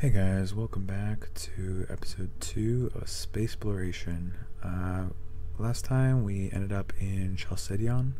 Hey guys, welcome back to episode 2 of Space-portation. Last time we ended up in Chalcedon,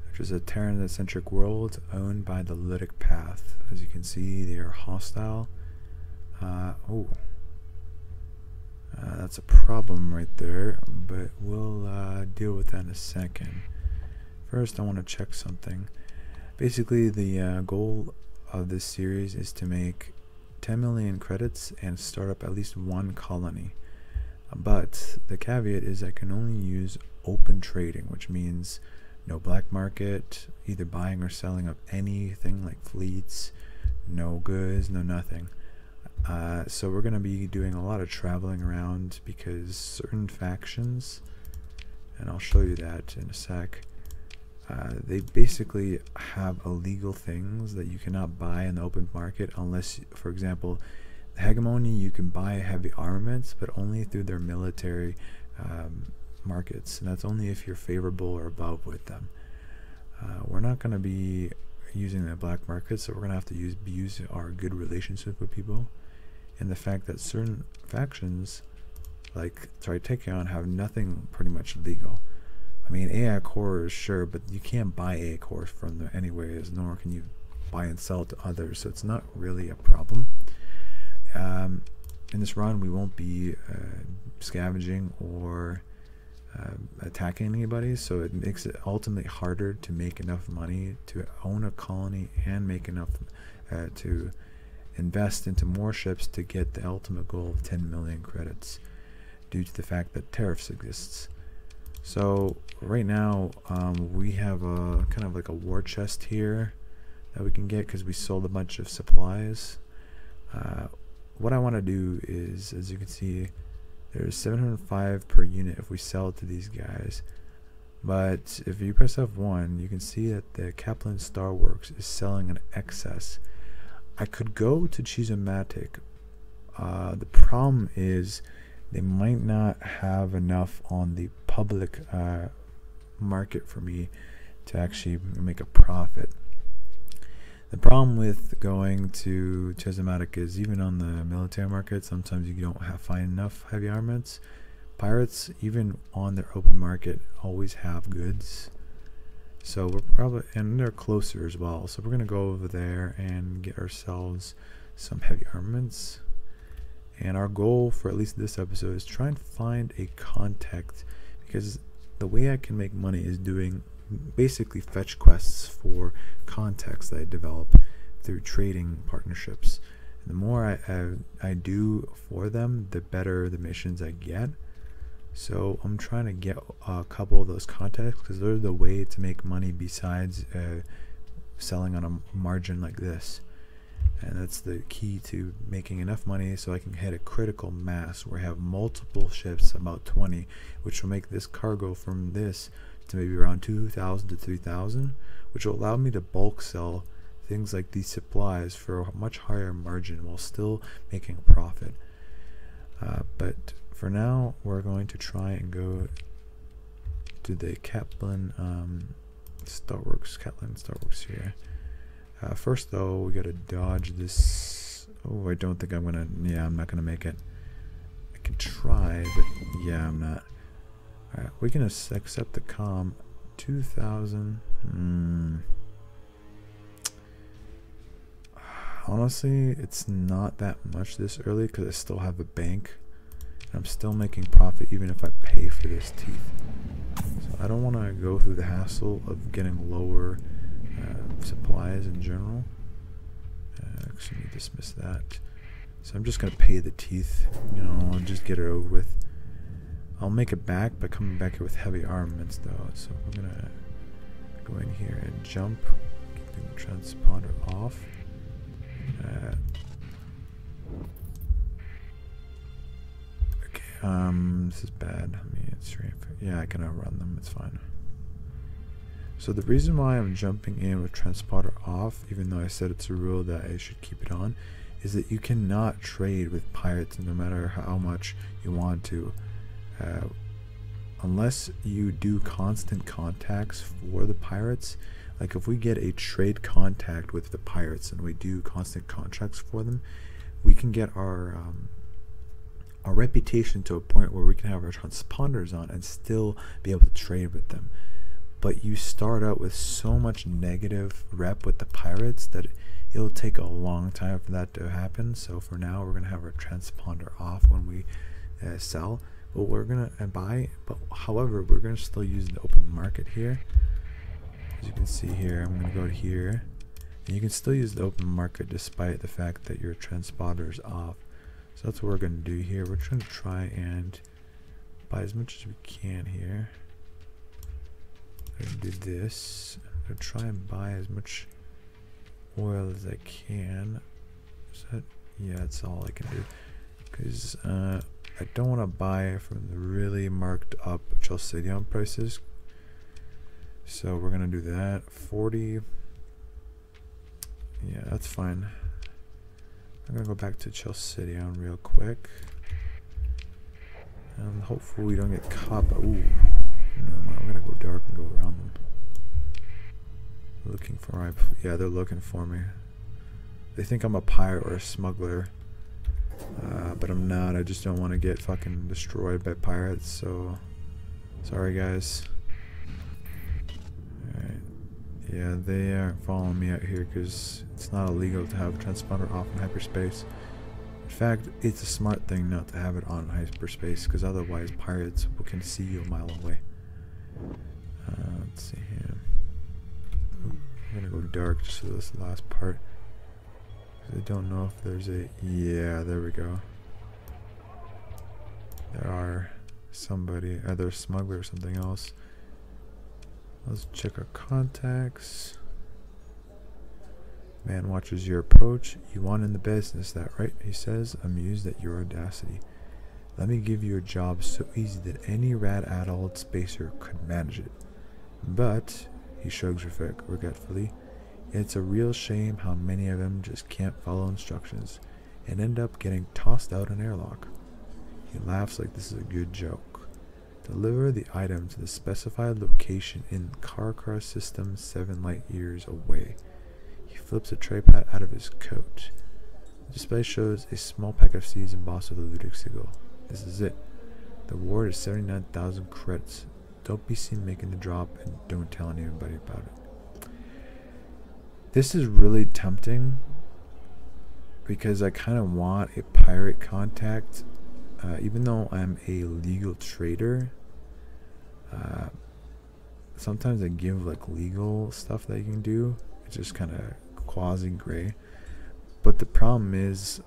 which is a Terran-centric world owned by the Lytic Path. As you can see, they are hostile. That's a problem right there, but we'll deal with that in a second. First, I want to check something. Basically, the goal of this series is to make 10 million credits and start up at least one colony. But the caveat is I can only use open trading, which means no black market, either buying or selling of anything like fleets, no goods, no nothing. So we're going to be doing a lot of traveling around because certain factions, and I'll show you that in a sec, they basically have illegal things that you cannot buy in the open market unless, for example, the hegemony, you can buy heavy armaments, but only through their military markets, and that's only if you're favorable or above with them. We're not going to be using the black market, so we're going to have to use our good relationship with people, and the fact that certain factions like Tritekon have nothing pretty much legal. I mean, AI cores, sure, but you can't buy AI cores from them anyways, nor can you buy and sell to others, so it's not really a problem. In this run, we won't be scavenging or attacking anybody, so it makes it ultimately harder to make enough money to own a colony and make enough to invest into more ships to get the ultimate goal of 10 million credits, due to the fact that tariffs exists. So right now we have a kind of like a war chest here that we can get because we sold a bunch of supplies. What I want to do is, as you can see, there's 705 per unit if we sell to these guys, but if you press F1 you can see that the Kaplan Star Works is selling an excess. I could go to Chizomatic. The problem is they might not have enough on the public market for me to actually make a profit. The problem with going to Chizomatic is even on the military market, sometimes you don't find enough heavy armaments. Pirates, even on their open market, always have goods. So we're probably, and they're closer as well, so we're going to go over there and get ourselves some heavy armaments. And our goal for at least this episode is try and find a contact, because the way I can make money is doing basically fetch quests for contacts that I develop through trading partnerships. And the more I do for them, the better the missions I get. So I'm trying to get a couple of those contacts because they're the way to make money besides selling on a margin like this. And that's the key to making enough money so I can hit a critical mass where I have multiple ships, about 20, which will make this cargo from this to maybe around 2,000 to 3,000, which will allow me to bulk sell things like these supplies for a much higher margin while still making a profit. But for now, we're going to try and go to the Kaplan Star Works here. First though, we gotta dodge this. Oh, I don't think I'm gonna, yeah, I'm not gonna make it. I can try, but yeah, I'm not. Alright, we can accept the comm. 2,000. Honestly, it's not that much this early because I still have a bank. And I'm still making profit even if I pay for this teeth. So I don't want to go through the hassle of getting lower supplies in general. Actually, let me dismiss that. So I'm just gonna pay the teeth. You know, I'll just get it over with. I'll make it back by coming back here with heavy armaments, though. So we're gonna go in here and jump, keeping the transponder off. Okay. This is bad. I mean, it's yeah, I can outrun them. It's fine. So the reason why I'm jumping in with transponder off, even though I said it's a rule that I should keep it on, is that you cannot trade with pirates no matter how much you want to. Unless you do constant contacts for the pirates. Like if we get a trade contact with the pirates and we do constant contracts for them, we can get our reputation to a point where we can have our transponders on and still be able to trade with them. But you start out with so much negative rep with the pirates that it'll take a long time for that to happen. So for now, we're gonna have our transponder off when we sell. But we're gonna buy. But however, we're gonna still use the open market here. As you can see here, I'm gonna go to here, and you can still use the open market despite the fact that your transponder is off. So that's what we're gonna do here. We're trying to try and buy as much as we can here. I'm gonna do this. I'm gonna try and buy as much oil as I can. Is that, yeah, that's all I can do. Because I don't want to buy from the really marked up Chalcedon prices. So we're gonna do that. 40. Yeah, that's fine. I'm gonna go back to Chalcedon real quick. And hopefully we don't get caught by, ooh. No, I'm gonna go dark and go around them. Looking for my, yeah, they're looking for me. They think I'm a pirate or a smuggler. But I'm not. I just don't want to get fucking destroyed by pirates, so sorry guys. Alright. Yeah, they aren't following me out here because it's not illegal to have a transponder off in hyperspace. In fact, it's a smart thing not to have it on hyperspace because otherwise pirates can see you a mile away. Let's see here. Ooh, I'm gonna go dark just for this last part. I don't know if there's a, yeah, there we go. There are somebody, either a smuggler or something else. Let's check our contacts. Man watches your approach. You want in the business, that right? He says, amused at your audacity. Let me give you a job so easy that any rat-addled spacer could manage it. But, he shrugs regretfully, it's a real shame how many of them just can't follow instructions and end up getting tossed out an airlock. He laughs like this is a good joke. Deliver the item to the specified location in Karkar system 7 light years away. He flips a tripod out of his coat. The display shows a small pack of seeds embossed with a ludic sigil. This is it. The reward is 79,000 credits. Don't be seen making the drop and don't tell anybody about it. This is really tempting because I kind of want a pirate contact, even though I'm a legal trader. Sometimes I give like legal stuff that you can do. It's just kind of quasi gray. But the problem is,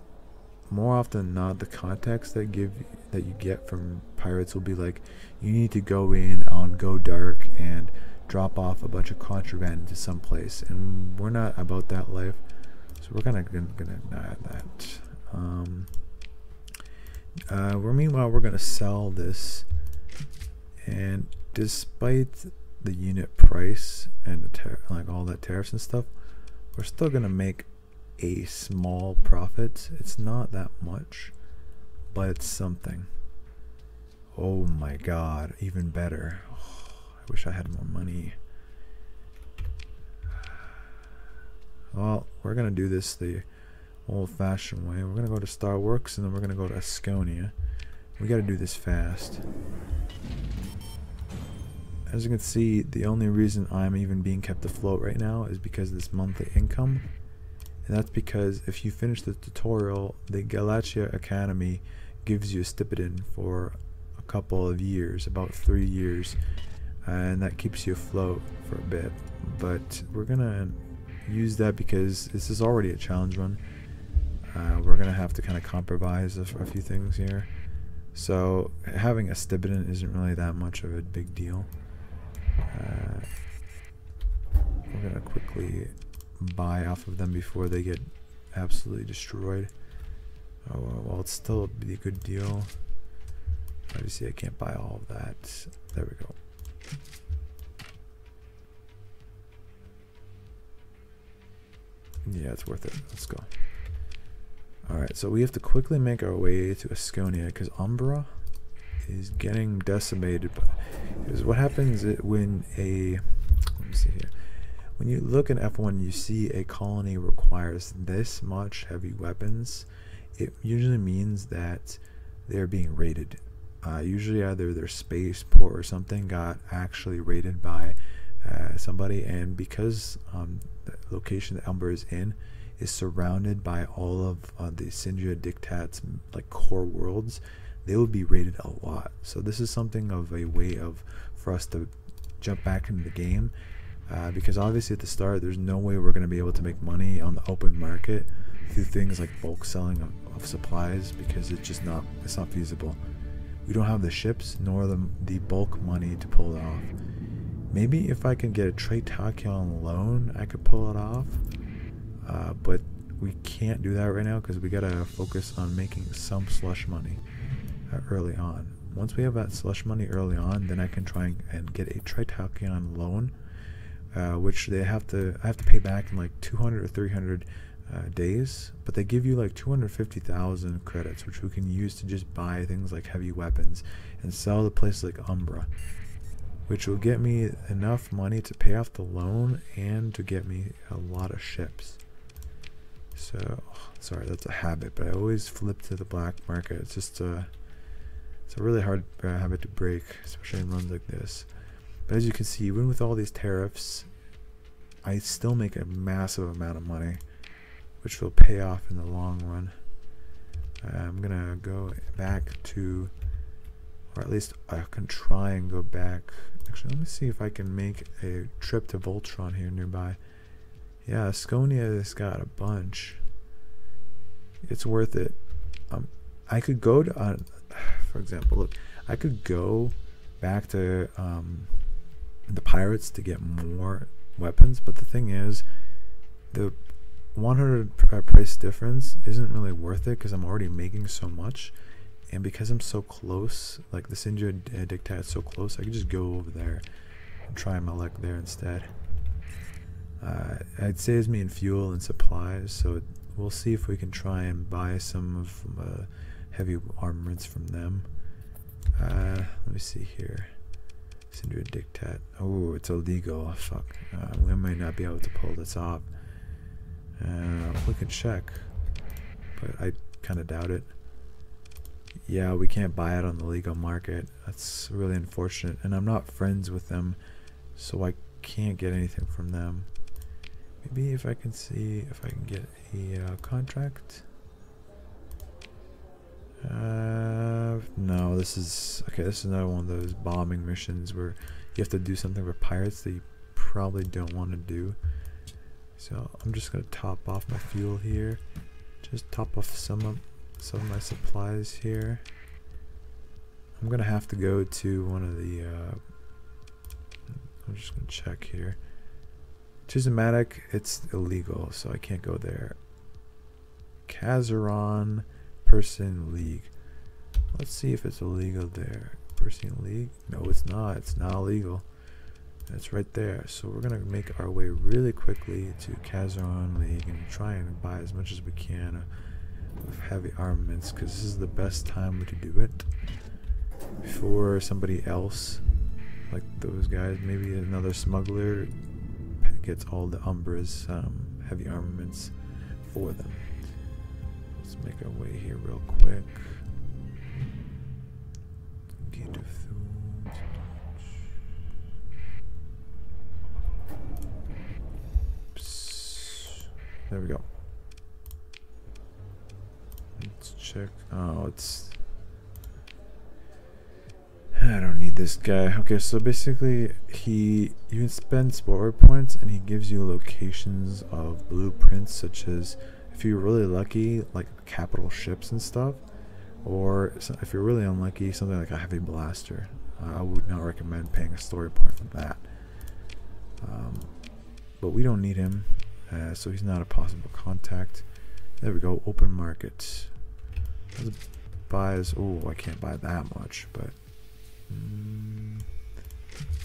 more often than not, the contacts that you get from pirates will be like, you need to go in on Go Dark and drop off a bunch of contraband into some place, and we're not about that life, so we're gonna deny that. Meanwhile, we're gonna sell this, and despite the unit price and the like all that tariffs and stuff, we're still gonna make a small profit. It's not that much, but it's something. Oh my god, even better. Oh, I wish I had more money. Well, we're gonna do this the old-fashioned way. We're gonna go to Starworks and then we're gonna go to Asconia. We gotta do this fast. As you can see, the only reason I'm even being kept afloat right now is because of this monthly income. And that's because if you finish the tutorial, the Galatia Academy gives you a stipend for a couple of years, about 3 years, and that keeps you afloat for a bit. But we're gonna use that because this is already a challenge run. We're gonna have to kind of compromise a few things here. So having a stipend isn't really that much of a big deal. We're gonna quickly buy off of them before they get absolutely destroyed. Oh well, it's still a good deal. Obviously I can't buy all of that. There we go. Yeah, it's worth it. Let's go. Alright, so we have to quickly make our way to Asconia because Umbra is getting decimated. Because what happens when a, let me see here, when you look at F1, you see a colony requires this much heavy weapons. it usually means that they're being raided. Usually either their spaceport or something got actually raided by somebody, and because the location that Umber is in is surrounded by all of the Sindria Dictat's like core worlds, they would be raided a lot. So this is something of a way of for us to jump back into the game, because obviously at the start there's no way we're going to be able to make money on the open market through things like bulk selling of supplies, because it's not feasible. We don't have the ships nor the bulk money to pull it off. Maybe if I can get a trade tachyon loan, I could pull it off, but we can't do that right now because we gotta focus on making some slush money early on. Once we have that slush money early on, then I can try and get a trade tachyon loan, which I have to pay back in like 200 or 300 days, but they give you like 250,000 credits, which we can use to just buy things like heavy weapons and sell to places like Umbra, which will get me enough money to pay off the loan and to get me a lot of ships. So, sorry, that's a habit, but I always flip to the black market. It's just it's a really hard habit to break, especially in runs like this. But as you can see, even with all these tariffs, I still make a massive amount of money, which will pay off in the long run. I'm gonna go back to, or at least I can try and go back. Actually, let me see if I can make a trip to Voltron here nearby. Yeah, Asconia has got a bunch. It's worth it. I could go to, for example, look, I could go back to the pirates to get more weapons, but the thing is, the 100 price difference isn't really worth it because I'm already making so much, and because I'm so close, like the Sindria Dictat is so close, I could just go over there and try my luck there instead. It saves me in fuel and supplies, so we'll see if we can try and buy some of heavy armaments from them. Let me see here. Sindria Dictat. Oh, it's illegal. Fuck. We might not be able to pull this off. We can check, but I kind of doubt it. Yeah, we can't buy it on the legal market. That's really unfortunate, and I'm not friends with them, so I can't get anything from them. Maybe if I can see if I can get a contract. No, this is okay. This is another one of those bombing missions where you have to do something for pirates that you probably don't want to do. So I'm just gonna top off my fuel here. Just top off some of my supplies here. I'm gonna have to go to one of the. I'm just gonna check here. Chismatic, it's illegal, so I can't go there. Kazaron, Person League. Let's see if it's illegal there. Person League? No, it's not. It's not illegal. It's right there. So we're gonna make our way really quickly to Kazaron League and try and buy as much as we can of heavy armaments, because this is the best time to do it before somebody else, like those guys, maybe another smuggler, gets all the Umbra's heavy armaments for them. Let's make our way here real quick. There we go. Let's check. Oh, it's... I don't need this guy. Okay, so basically you can spend sport points and he gives you locations of blueprints, such as, if you're really lucky, like capital ships and stuff, or if you're really unlucky, something like a heavy blaster. I would not recommend paying a story point for that. But we don't need him, so he's not a possible contact. There we go, open market. Buys, oh, I can't buy that much, but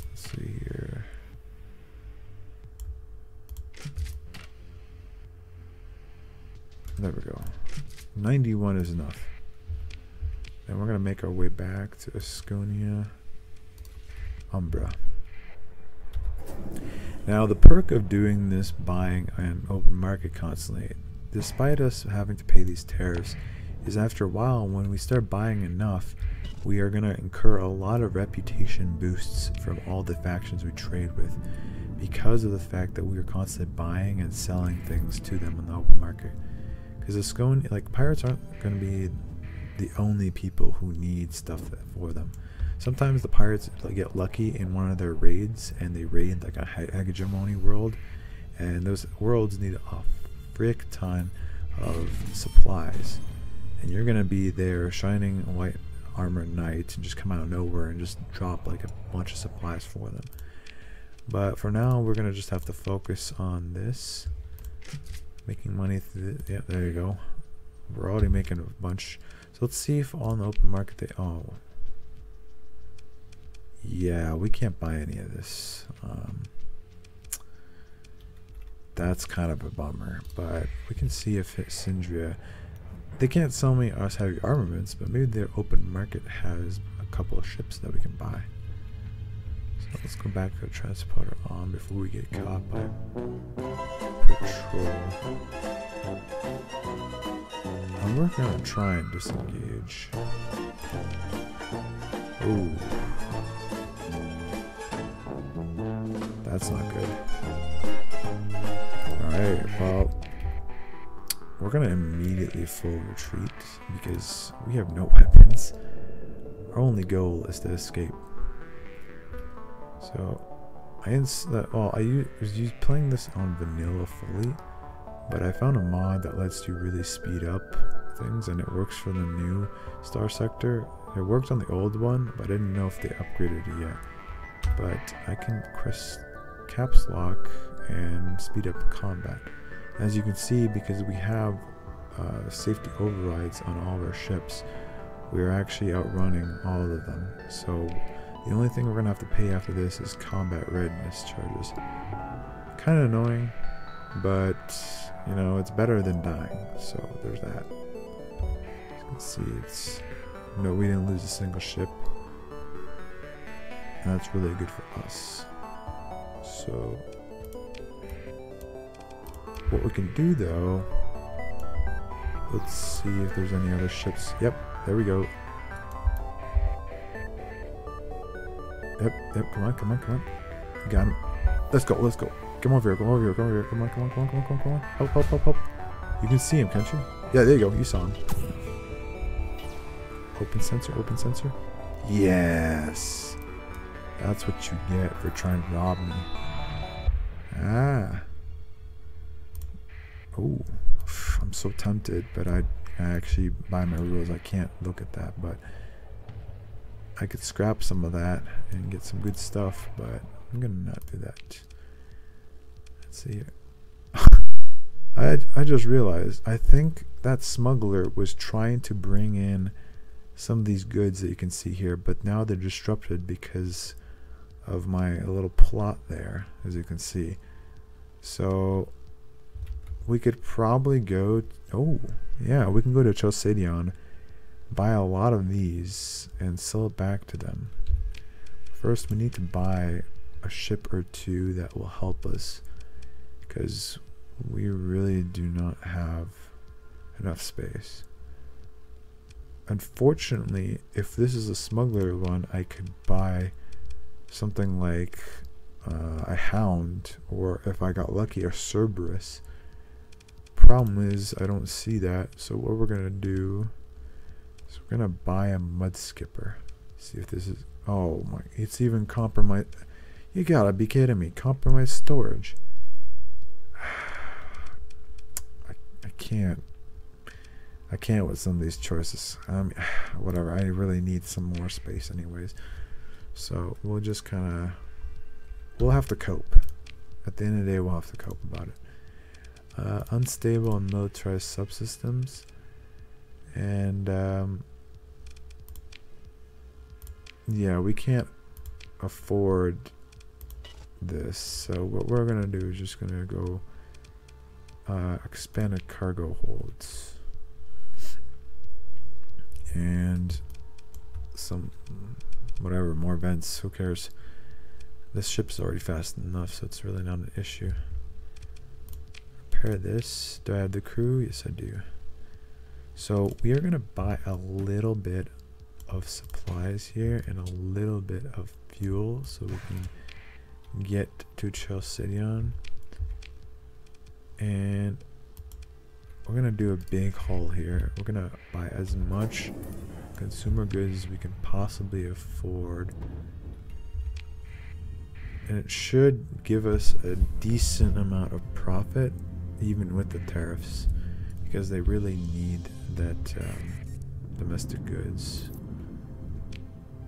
let's see here. There we go. 91 is enough. And we're gonna make our way back to Asconia, Umbra. Now the perk of doing this buying an open market constantly, despite us having to pay these tariffs, is after a while, when we start buying enough, we are going to incur a lot of reputation boosts from all the factions we trade with, because of the fact that we are constantly buying and selling things to them in the open market. Because pirates aren't going to be the only people who need stuff for them. Sometimes the pirates get lucky in one of their raids, and they raid like a hegemony world, and those worlds need a frick ton of supplies, and you're gonna be there shining white armor knight and just come out of nowhere and just drop like a bunch of supplies for them. But for now, we're gonna just have to focus on this, making money through the, yeah, there you go. We're already making a bunch. So let's see if on the open market they, oh yeah, we can't buy any of this. That's kind of a bummer, but we can see if Syndria, they can't sell us heavy armaments, but maybe their open market has a couple of ships that we can buy. So let's go back to the transporter on before we get caught by patrol. I'm working on trying to disengage. Ooh. That's not good. Alright, well, we're gonna immediately full retreat because we have no weapons. Our only goal is to escape. So, I was playing this on vanilla fully, but I found a mod that lets you really speed up things, and it works for the new Starsector. It worked on the old one, but I didn't know if they upgraded it yet. But I can press caps lock and speed up combat. As you can see, because we have safety overrides on all of our ships, we are actually outrunning all of them. So the only thing we're gonna have to pay after this is combat readiness charges. Kind of annoying, but you know, it's better than dying. So there's that. As you can see, it's no, we didn't lose a single ship. And that's really good for us. So what we can do though, let's see if there's any other ships. Yep, there we go. Yep, come on. Got him. Let's go. Come over here, come on. Help. You can see him, can't you? Yeah, there you go, you saw him. Open sensor. Yes! That's what you get for trying to rob me. Ah. Oh, I'm so tempted, but I actually, by my rules, I can't look at that, but I could scrap some of that and get some good stuff, but I'm gonna not do that. Let's see here. I just realized, I think that smuggler was trying to bring in some of these goods that you can see here, but now they're disrupted because of my little plot there, as you can see. So we could probably go, oh yeah, we can go to Chalcedon, buy a lot of these and sell it back to them. First we need to buy a ship or two that will help us, because we really do not have enough space. Unfortunately, if this is a smuggler one, I could buy something like a Hound, or if I got lucky, a Cerberus. Problem is, I don't see that, so what we're gonna do is we're gonna buy a Mud Skipper. See if this is, oh my, it's even compromised. You gotta be kidding me, compromised storage. I can't with some of these choices. Whatever, I really need some more space anyways. So we'll just kind of, we'll have to cope. At the end of the day, we'll have to cope about it. Unstable and militarized subsystems. And yeah, we can't afford this. So what we're going to do is just going to go expanded cargo holds. And some, whatever, more vents, who cares? This ship's already fast enough, so it's really not an issue. repair this. Do I have the crew? Yes, I do. So we are going to buy a little bit of supplies here and a little bit of fuel so we can get to Chalcedon. And we're going to do a big haul here. We're going to buy as much consumer goods as we can possibly afford. And it should give us a decent amount of profit even with the tariffs, because they really need that domestic goods.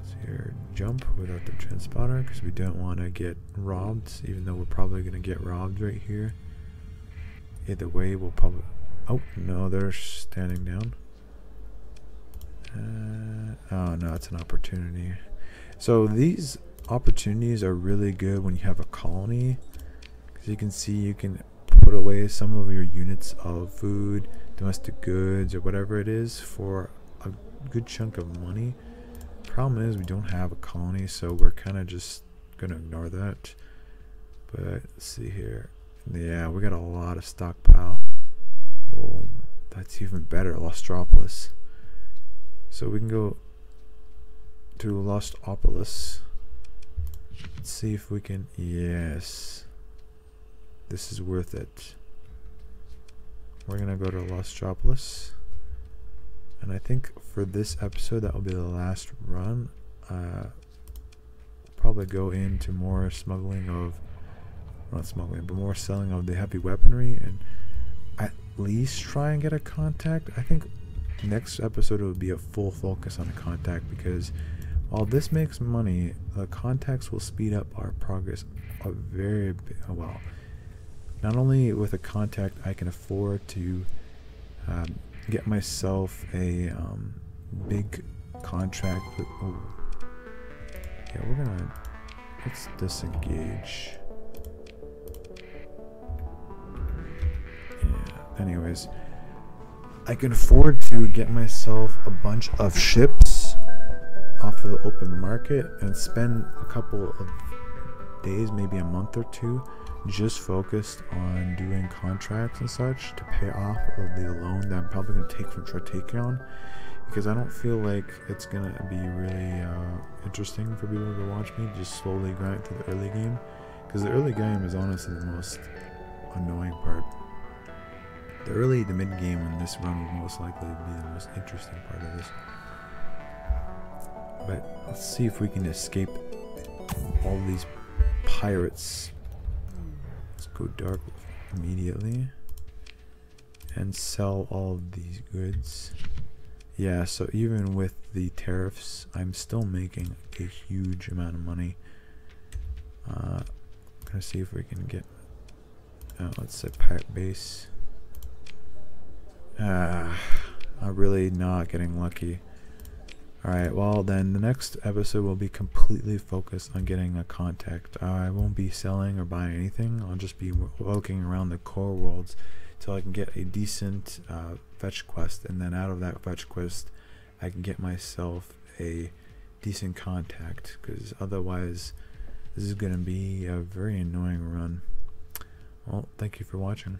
So here, jump without the transponder because we don't want to get robbed, even though we're probably going to get robbed right here. Either way, we'll probably... Oh, no, they're standing down. Oh, no, it's an opportunity. So these opportunities are really good when you have a colony, because you can see you can put away some of your units of food, domestic goods, or whatever it is for a good chunk of money. Problem is we don't have a colony, so we're kind of just gonna ignore that. But let's see here. Yeah, we got a lot of stockpile. Oh, that's even better. Lostropolis. So we can go to Lostopolis. Let's see if we can... Yes. This is worth it. We're going to go to Lostropolis. And I think for this episode, that will be the last run. We'll probably go into more smuggling of... Not smuggling, but more selling of the heavy weaponry. And at least try and get a contact. I think next episode will be a full focus on a contact, because while this makes money, the contacts will speed up our progress a very bit. Well, not only with a contact, I can afford to get myself a big contract with... Oh, yeah, we're gonna... Let's disengage. Yeah, anyways, I can afford to get myself a bunch of ships off of the open market and spend a couple of days, maybe a month or two, just focused on doing contracts and such to pay off of the loan that I'm probably going to take from Stratekion, because I don't feel like it's going to be really interesting for people to watch me just slowly grind through the early game, because the early game is honestly the most annoying part. The mid game in this run will most likely be the most interesting part of this. But let's see if we can escape all these pirates. Let's go dark immediately and sell all of these goods. Yeah, so even with the tariffs, I'm still making a huge amount of money. Gonna see if we can get... let's say pirate base. I'm really not getting lucky. Alright, well then the next episode will be completely focused on getting a contact. I won't be selling or buying anything. I'll just be looking around the core worlds till I can get a decent fetch quest, and then out of that fetch quest I can get myself a decent contact, because otherwise this is going to be a very annoying run. Well, thank you for watching.